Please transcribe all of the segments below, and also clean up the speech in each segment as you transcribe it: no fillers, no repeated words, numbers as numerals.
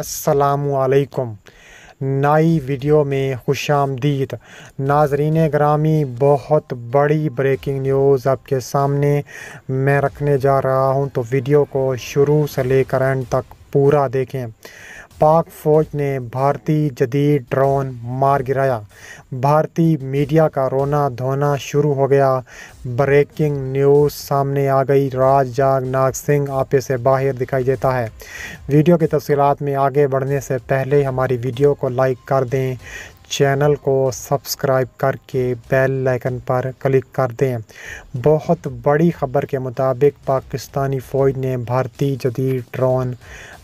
السلام علیکم۔ نئی ویڈیو میں خوش آمدید ناظرین گرامی، بہت بڑی بریکنگ نیوز آپ کے سامنے میں رکھنے جا رہا ہوں، تو ویڈیو کو شروع سے لے کر اینڈ تک پورا دیکھیں۔ پاک فوج نے بھارتی جدید ڈرون مار گرایا، بھارتی میڈیا کا رونا دھونا شروع ہو گیا۔ بریکنگ نیوز سامنے آ گئی، راج جاگ ناگ سنگھ آپے سے باہر دکھائی دیتا ہے۔ ویڈیو کی تفصیلات میں آگے بڑھنے سے پہلے ہماری ویڈیو کو لائک کر دیں، چینل کو سبسکرائب کر کے بیل آئیکن پر کلک کر دیں۔ بہت بڑی خبر کے مطابق پاکستانی فوج نے بھارتی جدید ڈرون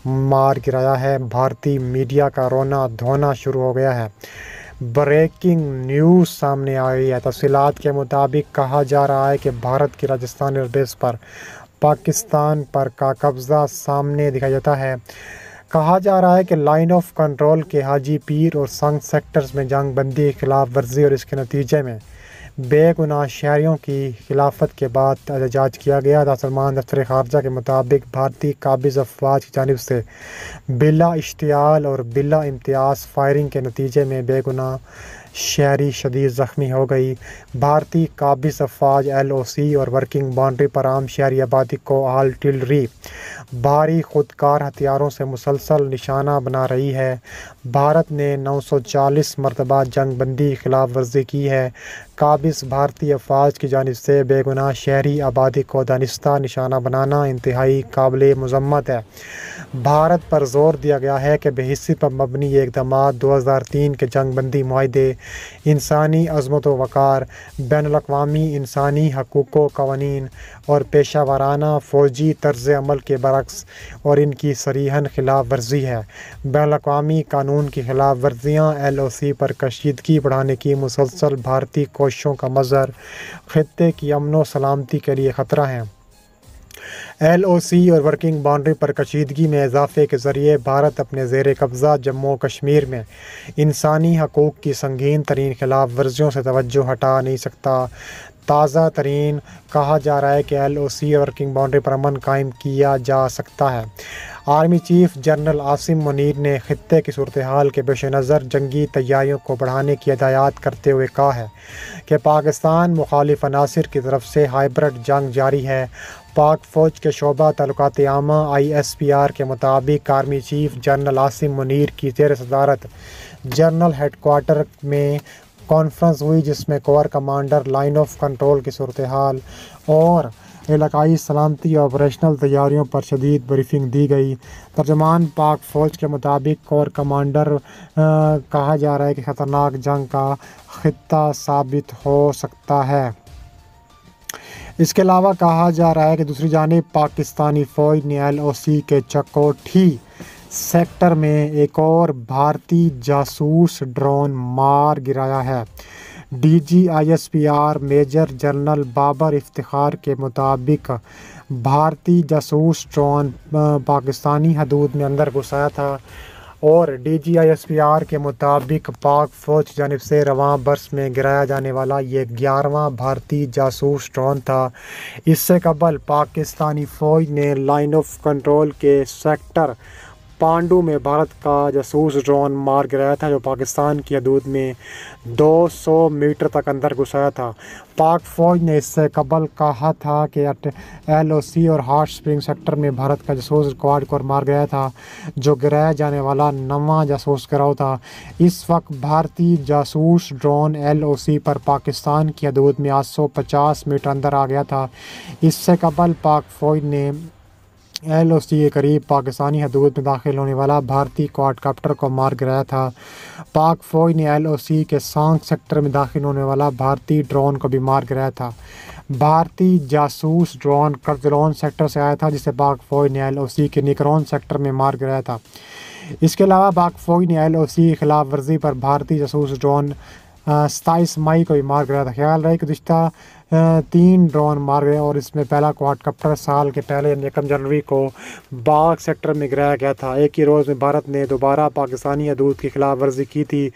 مار گرایا ہے، بھارتی میڈیا کا رونا دھونا شروع ہو گیا ہے۔ بریکنگ نیوز سامنے آئی ہے۔ تفصیلات کے مطابق کہا جا رہا ہے کہ بھارت کی راجستھان ایئر بیس پر پاکستان پر کا قبضہ سامنے دکھائی دیتا ہے۔ کہا جا رہا ہے کہ لائن آف کنٹرول کے حاجی پیر اور سنگ سیکٹرز میں جنگ بندی کی خلاف ورزی اور اس کے نتیجے میں بے گناہ شہریوں کی خلافت کے بعد احتجاج کیا گیا۔ سلمان دفتر خارجہ کے مطابق بھارتی قابض افواج کی جانب سے بلا اشتعال اور بلا امتیاز فائرنگ کے نتیجے میں بے گناہ شہری شدید زخمی ہو گئی۔ بھارتی قابض افواج LOC اور ورکنگ باؤنڈری پر عام شہری آبادی کو آرٹلری بھاری خودکار ہتھیاروں سے مسلسل نشانہ بنا رہی ہے۔ بھارت نے 940 مرتبہ جنگ بندی کی خلاف ورزی کی ہے۔ قابض بھارتی افواج کی جانب سے بے گناہ شہری آبادی کو دانستہ نشانہ بنانا انتہائی قابل مذمت ہے۔ بھارت پر زور دیا گیا ہے کہ بے حسی پر مبنی اقدامات 2003 کے جنگ بندی معاہدے، انسانی عظمت و وقار، بین الاقوامی انسانی حقوق و قوانین اور پیشہ ورانہ فوجی طرز عمل کے برعکس اور ان کی صریحاً خلاف ورزی ہے۔ بین الاقوامی قانون کی خلاف ورزیاں LOC پر کشیدگی بڑھانے کی مسلسل بھارتی کوششوں کا مظہر خطے کی امن و سلامتی کے لیے خطرہ ہیں۔ LOC اور ورکنگ باؤنڈری پر کشیدگی میں اضافے کے ذریعے بھارت اپنے زیر قبضہ جموں و کشمیر میں انسانی حقوق کی سنگین ترین خلاف ورزیوں سے توجہ ہٹا نہیں سکتا۔ تازہ ترین کہا جا رہا ہے کہ LOC اور ورکنگ باؤنڈری پر امن قائم کیا جا سکتا ہے۔ Army chief general Asim Munir نے خطے کی صورتحال کے پیش نظر جنگی تیاریوں کو بڑھانے کی ہدایات کرتے ہوئے کہا ہے کہ پاکستان مخالف عناصر کی طرف سے ہائبرڈ جنگ جاری ہے۔ پاک فوج کے شعبہ تعلقات عامہ ISPR کے مطابق army chief general Asim Munir کی زیر صدارت جنرل ہیڈ کوارٹر میں کانفرنس ہوئی، جس میں corps commander, line of control کی صورتحال اور علاقائی سلامتی اور آپریشنل تیاریوں پر شدید بریفنگ دی گئی۔ ترجمان پاک فوج کے مطابق کور کمانڈر کہا جا رہا ہے کہ خطرناک جنگ کا خطہ ثابت ہو سکتا ہے۔ اس کے علاوہ کہا جا رہا ہے کہ دوسری جانب پاکستانی فوج نے LOC کے چکوٹھی سیکٹر میں ایک اور بھارتی جاسوس ڈرون مار گرایا ہے۔ DG ISPR major general Babar Iftikhar کے مطابق بھارتی جاسوس ڈرون پاکستانی حدود میں اندر گھسایا تھا اور DG ISPR کے مطابق پاک فوج کی جانب سے رواں برس میں گرایا جانے والا یہ 11واں بھارتی جاسوس ڈرون تھا۔ اس سے قبل پاکستانی فوج نے لائن آف کنٹرول کے سیکٹر پانڈو میں بھارت کا جاسوس ڈرون مار گرایا تھا، جو پاکستان کی حدود میں 200 میٹر تک اندر گھسایا تھا۔ پاک فوج نے اس سے قبل کہا تھا کہ LOC اور ہاٹ اسپرنگ سیکٹر میں بھارت کا جاسوس کواد کور مار گیا تھا، جو گرایا جانے والا 9واں جاسوس گروہ تھا۔ اس وقت بھارتی جاسوس ڈرون LOC پر پاکستان کی حدود میں 850 میٹر اندر آ گیا تھا۔ اس سے قبل پاک فوج نے LOC کے قریب پاکستانی حدود میں داخل ہونے والا بھارتی کواد کاپٹر کو مار گرایا تھا۔ پاک فوج نے LOC کے سانگ سیکٹر میں داخل ہونے والا بھارتی ڈرون کو بھی مار گرایا تھا۔ بھارتی جاسوس ڈرون کرزلون سیکٹر سے آیا تھا، جسے پاک فوج نے LOC کے نکرون سیکٹر میں مار گرایا تھا۔ اس کے علاوہ پاک فوج نے LOC کی خلاف ورزی پر بھارتی جاسوس ڈرون 27 مئی کو بھی مار گرایا تھا۔ خیال رہے کہ گزشتہ 3 ڈرون مار گئے اور اس میں پہلا کواد کاپٹر سال کے پہلے 1 جنوری کو باغ سیکٹر میں گرایا گیا تھا۔ ایک ہی روز میں بھارت نے دوبارہ پاکستانی حدود کی خلاف ورزی کی تھی،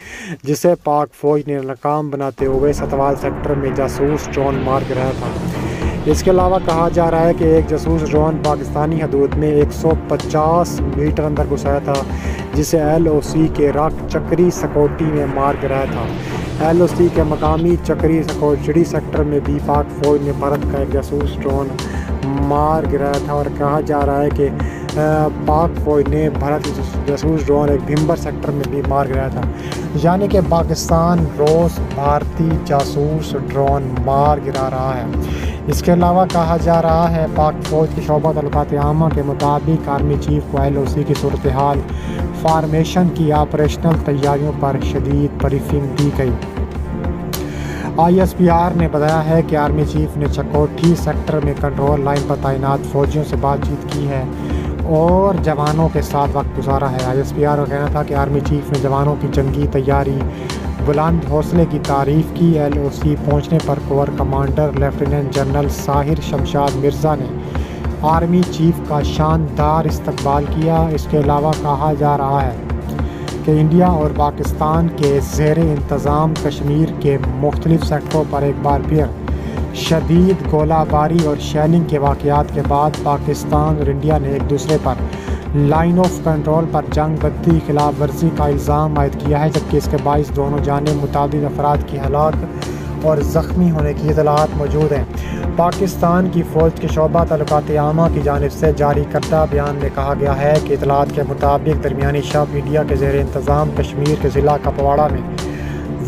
جسے پاک فوج نے ناکام بناتے ہوئے ستوال سیکٹر میں جاسوس ڈرون مار گرایا تھا۔ اس کے علاوہ کہا جا رہا ہے کہ ایک جاسوس ڈرون پاکستانی حدود میں 150 میٹر اندر گھسایا تھا، جسے LOC کے راک چکری سکوٹی میں مار گرایا تھا۔ LOC کے مقامی چکری سکوٹی سیکٹر میں بھی پاک فوج نے بھارت کا ایک جاسوس ڈرون مار گرایا تھا، اور کہا جا رہا ہے کہ پاک فوج نے بھارت کے جاسوس ڈرون ایک بھمبر سیکٹر میں بھی مار گرایا تھا، یعنی کہ پاکستان روز بھارتی جاسوس ڈرون مار گرا رہا ہے۔ اس کے علاوہ کہا جا رہا ہے پاک فوج کے شعبہ تعلقات عامہ کے مطابق آرمی چیف کو LOC کی صورتحال فارمیشن کی آپریشنل تیاریوں پر شدید بریفنگ دی گئی۔ ISPR نے بتایا ہے کہ آرمی چیف نے چکوٹھی سیکٹر میں کنٹرول لائن پر تعینات فوجیوں سے بات چیت کی ہے اور جوانوں کے ساتھ وقت گزارا ہے۔ ISPR کا کہنا تھا کہ آرمی چیف نے جوانوں کی جنگی تیاری، بلند حوصلے کی تعریف کی۔ LOC پہنچنے پر corps commander lieutenant general Sahir Shamshad Mirza نے آرمی چیف کا شاندار استقبال کیا۔ اس کے علاوہ کہا جا رہا ہے کہ انڈیا اور پاکستان کے زیر انتظام کشمیر کے مختلف سیکٹروں پر ایک بار پھر شدید گولہ باری اور شیلنگ کے واقعات کے بعد پاکستان اور انڈیا نے ایک دوسرے پر لائن آف کنٹرول پر جنگ بندی خلاف ورزی کا الزام عائد کیا ہے، جبکہ اس کے باعث دونوں جانب متعدد افراد کی ہلاک اور زخمی ہونے کی اطلاعات موجود ہیں۔ پاکستان کی فوج کے شعبہ تعلقات عامہ کی جانب سے جاری کردہ بیان میں کہا گیا ہے کہ اطلاعات کے مطابق درمیانی شب انڈیا کے زیر انتظام کشمیر کے ضلع کپواڑہ میں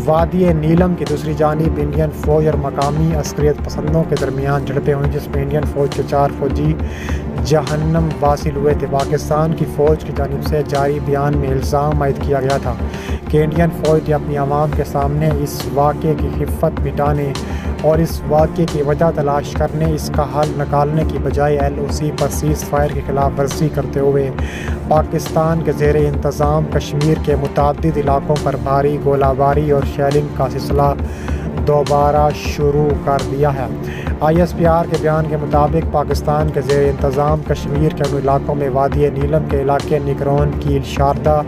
وادی نیلم کی دوسری جانب انڈین فوج اور مقامی عسکریت پسندوں کے درمیان جھڑپیں ہوئیں، جس میں انڈین فوج کے 4 فوجی جہنم واصل ہوئے تھے۔ پاکستان کی فوج کی جانب سے جاری بیان میں الزام عائد کیا گیا تھا کہ انڈین فوج نے اپنی عوام کے سامنے اس واقعے کی خفت مٹانے اور اس واقعے کی وجہ تلاش کرنے، اس کا حل نکالنے کی بجائے LOC پر سیز فائر کی خلاف ورزی کرتے ہوئے پاکستان کے زیر انتظام کشمیر کے متعدد علاقوں پر بھاری گولہ باری اور شیلنگ کا سلسلہ دوبارہ شروع کر دیا ہے۔ ISPR کے بیان کے مطابق پاکستان کے زیر انتظام کشمیر کے ان علاقوں میں وادی نیلم کے علاقے نگرون کیل شاردا،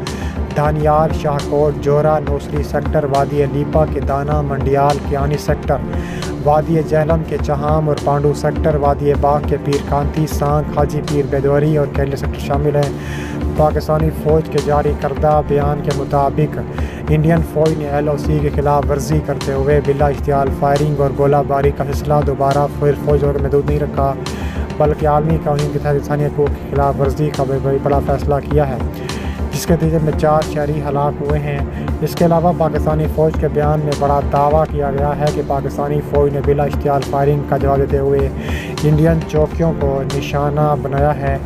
دھانیال، شاہکوٹ، جورا، نوسری سیکٹر، وادی لیپا کے دانا، منڈیال، کیانی سیکٹر، وادی جہلم کے چہام اور پانڈو سیکٹر، وادی باغ کے پیر کانتی، سانگ، حاجی پیر بیدوری اور کیلے سیکٹر شامل ہیں۔ پاکستانی فوج کے جاری کردہ بیان کے مطابق انڈین فوج نے LOC کی خلاف ورزی کرتے ہوئے بلا اشتعال فائرنگ اور گولہ باری کا سلسلہ دوبارہ فوج کو محدود نہیں رکھا، بلکہ عالمی قوانین کے تحت انسانی حقوق کی خلاف ورزی کا بڑا فیصلہ کیا ہے، جس کے نتیجے میں 4 شہری ہلاک ہوئے ہیں۔ اس کے علاوہ پاکستانی فوج کے بیان میں بڑا دعویٰ کیا گیا ہے کہ پاکستانی فوج نے بلا اشتعال فائرنگ کا جواب دیتے ہوئے انڈین چوکیوں کو نشانہ بنایا ہے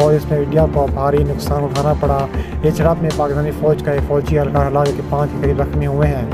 اور اس میں انڈیا کو بھاری نقصان اٹھانا پڑا۔ اس جھڑپ میں پاکستانی فوج کا ایک فوجی اہلکار ہلاک، 5 کے قریب زخمی ہوئے ہیں۔